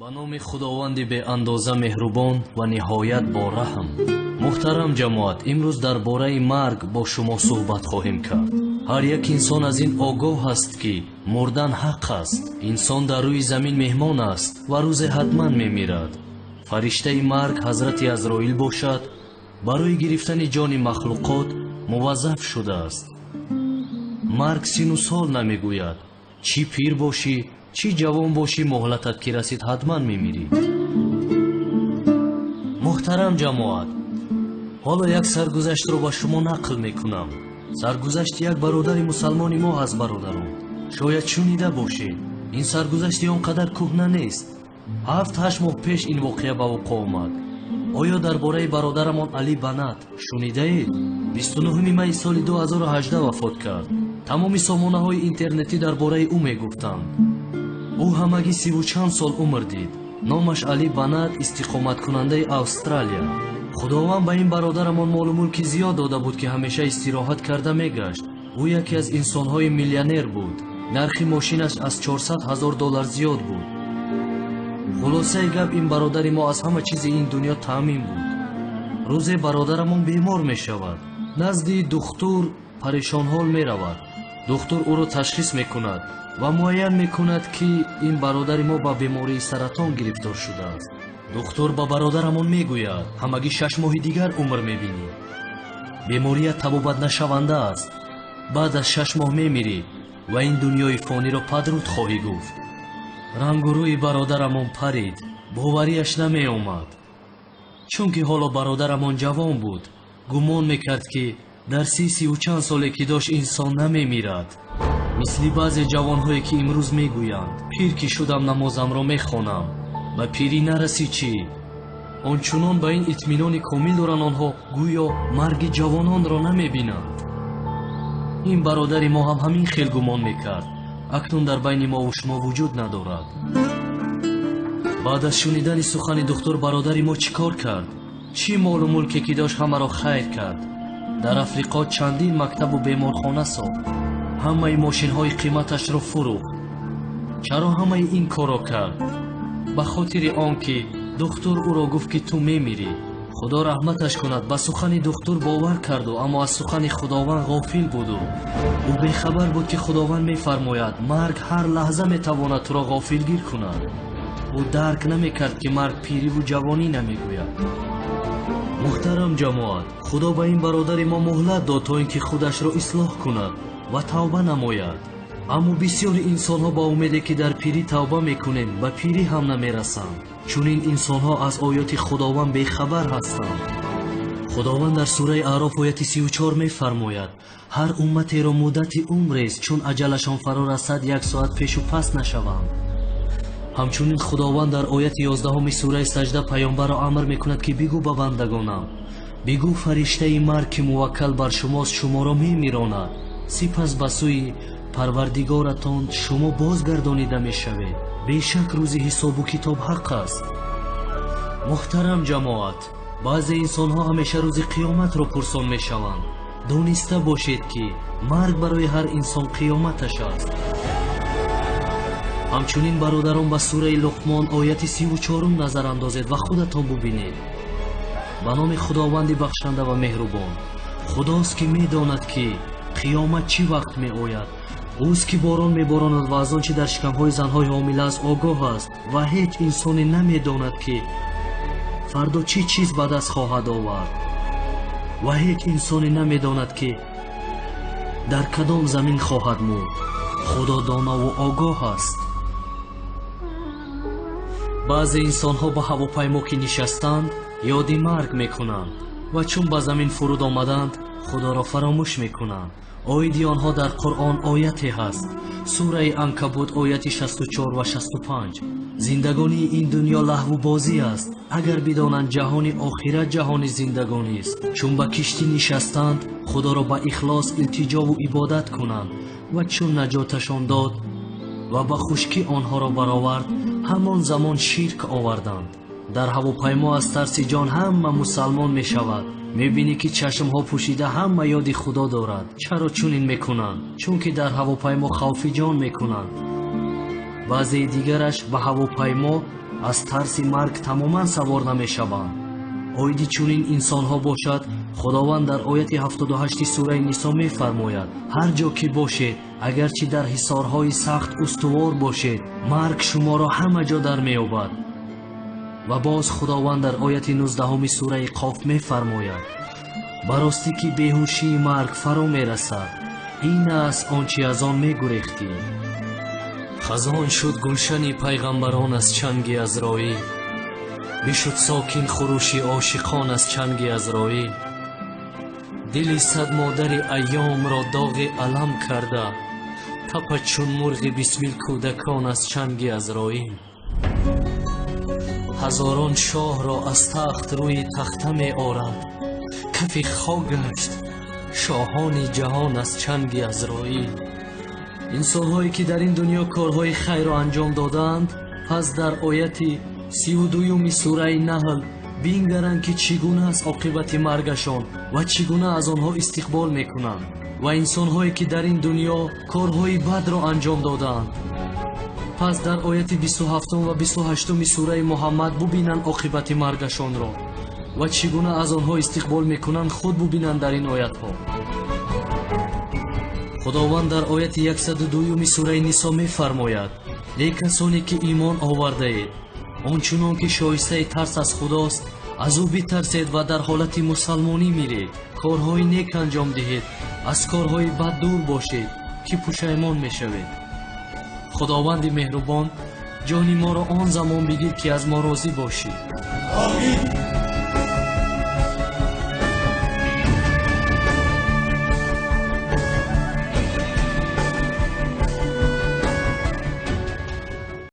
ба номи худованди беандоза меҳрубон ва ниҳоят бораҳм. муҳтарам ҷамоат, имрӯз дар бораи марг бо шумо суҳбат хоҳем кард. ҳар як инсон аз ин огоҳ аст ки мурдан ҳақ аст. инсон дар рӯи замин меҳмон аст ва рӯзе ҳатман мемирад. фариштаи марг ҳазрати азроил бошад, барои гирифтани ҷони махлуқот муваззаф шудааст. марг сину сол намегӯяд. чӣ пир бошӣ, чӣ ҷавон бошӣ, моҳлатат ки расид ҳатман мемирӣ. муҳтарам ҷамоат, ҳоло як саргузаштро ба шумо нақл мекунам. саргузашти як бародари мусалмони мо аст. бародарон, шояд шунида бошед. ин саргузашти он қадар кӯҳна нест. 7-8 моҳ пеш ин воқеа ба вуқӯъ омад. оё дар бораи бародарамон Али Банат шунидаед? 29 майи соли 2018 вафот кард. тамоми сомонаҳои интернетӣ дар бораи ӯ мегуфтанд. ӯ ҳамагӣ 30 чанд сол умр дид. номаш Али Банат, истиқоматкунандаи Австралия. худованд ба ин бародарамон молу мулки зиёд дода буд ки ҳамеша истироҳат карда мегашт. ӯ яке аз инсонҳои миллионер буд. нархи мошинаш аз $400,000 зиёд буд. хулосаи гап, ин бародари мо аз ҳама чизи ин дунё таъмин буд. рӯзе бародарамон бемор мешавад. назди духтур парешонҳол меравад. духтур ӯро ташхис мекунад ва муайян мекунад ки ин бародари мо ба бемории саратон гирифтор шудааст. духтур ба бародарамон мегӯяд, ҳамагӣ 6 моҳи дигар умр мебинӣ. беморият табобатнашаванда аст. баъд аз 6 моҳ мемирӣ ва ин дунёи фониро падруд хоҳӣ гуфт. рангу рӯи бародарамон парид. боварияш намеомад. чунки ҳоло бародарамон ҷавон буд, гумон мекард ки дар 30 чанд соле ки дошт инсон намемирад. мисли баъзе ҷавонҳое ки имрӯз мегӯянд, пир ки шудам намозамро мехонам, ба пирӣ нарасӣ чӣ? ончунон ба ин итминони комил доранд онҳо гӯё марги ҷавононро намебинанд. ин бародари мо ҳам ҳамин хел гумон мекард. акнун дар байни мову шумо вуҷуд надорад. баъд аз шунидани сухани духтур бародари мо чӣ кор кард? чӣ молу мулке ки дошт ҳамаро хайр кард. дар африқо чандин мактабу беморхона сохт. ҳамаи мошинҳои қиматашро фурӯхт. чаро ҳамаи ин корро кард? ба хотири он ки духтур ӯро гуфт ки ту мемирӣ. худо раҳматаш кунад, ба сухани духтур бовар карду, аммо аз сухани худованд ғофил буду. ӯ бехабар буд ки худованд мефармояд марг ҳар лаҳза метавонад туро ғофилгир кунад. ӯ дарк намекард ки марг пириву ҷавонӣ намегӯяд. муҳтарам ҷамоат, худо ба ин бародари мо муҳлат дод то ин ки худашро ислоҳ кунад ва тавба намояд. аммо бисёри инсонҳо ба умеде ки дар пирӣ тавба мекунем, ба пирӣ ҳам намерасанд. чунин инсонҳо аз оёти худованд бехабар ҳастанд. худованд дар сураи аъроф ояти 34 мефармояд: ҳар умматеро муддати умрест, чун аҷалашон фаро расад 1 соат пешу пас нашаванд. ҳамчунин худованд дар ояти 11 сураи саҷда паёмбарро амр мекунад ки бигӯ ба бандагонам: бигӯ фариштаи марг ки муваккал бар шумост шуморо мемиронад, сипас ба сӯи парвардигоратон шумо бозгардонида мешавед. бешак рӯзи ҳисобу китоб ҳақ аст. муҳтарам ҷамоат, баъзе инсонҳо ҳамеша рӯзи қиёматро пурсон мешаванд. дониста бошед ки марг барои ҳар инсон қиёматаш аст. ҳамчунин бародарон ба сураи луқмон ояти 34 назар андозед ва худатон бубинед. ба номи худованди бахшанда ва меҳрубон. худост ки медонад ки қиёмат чӣ вақт меояд. ӯст ки борон меборонад ва аз он чи дар шикамҳои занҳои ҳомила аст огоҳ аст ва ҳеҷ инсоне намедонад ки фардо чӣ чиз ба даст хоҳад овард. ва ҳеҷ инсоне намедонад ки дар кадом замин хоҳад мурд. худо донову огоҳ аст. баъзе инсонҳо ба ҳавопаймо ки нишастанд ёди марг мекунанд ва чун ба замин фуруд омаданд худоро фаромӯш мекунанд. оиди онҳо дар қуръон ояте ҳаст. сураи анкабут ояти 64 ва 65. зиндагонии ин дунё лаҳву бозӣ аст. агар бидонанд ҷаҳони охират ҷаҳони зиндагонист. чун ба киштӣ нишастанд худоро ба ихлос илтиҷову ибодат кунанд ва чун наҷоташон дод ва ба хушкӣ онҳоро баровард, ҳамон замон ширк оварданд. дар ҳавопаймо аз тарси ҷон ҳама мусалмон мешавад. мебинӣ ки чашмҳо пӯшида ҳама ёди худо дорад. чаро чунин мекунанд? чунки дар ҳавопаймо хавфи ҷон мекунанд. баъзеи дигараш ба ҳавопаймо аз тарси марг тамоман савор намешаванд. оиди чунин инсонҳо бошад, худованд дар ояти 78 сураи нисо мефармояд: ҳар ҷо ки бошед, агарчи дар ҳисорҳои сахт устувор бошед, марг шуморо ҳама ҷо дар меёбад. ва боз худованд дар ояти 19 сураи қоф мефармояд: баростӣ ки беҳушии марг фаро мерасад, ин аст он чи аз он мегурехтӣ. хазон шуд гулшани пайғамбарон аз чанги азроил, бишуд сокин хуруши ошиқон аз чанги азроил. дили сад модари айёмро доғи алам карда, тапад чун мурғи бисмил кӯдакон аз чанги азроил. ҳазорон шоҳро аз тахт рӯи тахта меорад, кафи хок гашт шоҳони ҷаҳон аз чанги азроил. инсонҳое ки дар ин дунё корҳои хайрро анҷом доданд, пас дар ояти 32 сураи наҳл бингаранд ки чӣ гуна аст оқибати маргашон ва чӣ гуна аз онҳо истиқбол мекунанд. ва инсонҳое ки дар ин дунё корҳои бадро анҷом доданд, пас дар ояти 27 ва 28 сураи муҳаммад бубинанд оқибати маргашонро ва чӣ гуна аз онҳо истиқбол мекунанд, худ бубинанд дар ин оятҳо. худованд дар ояти 102 сураи нисо мефармояд: лек касоне ки имон овардаед, ончунон ки шоистаи тарс аз худост, аз ӯ битарсед ва дар ҳолати мусалмонӣ миред, корҳои нек анҷом диҳед, аз корҳои бад дур бошед, ки пушаймон мешавед. худованди меҳрубон, ҷони моро он замон бигир ки аз мо розӣ бошӣ. Амин.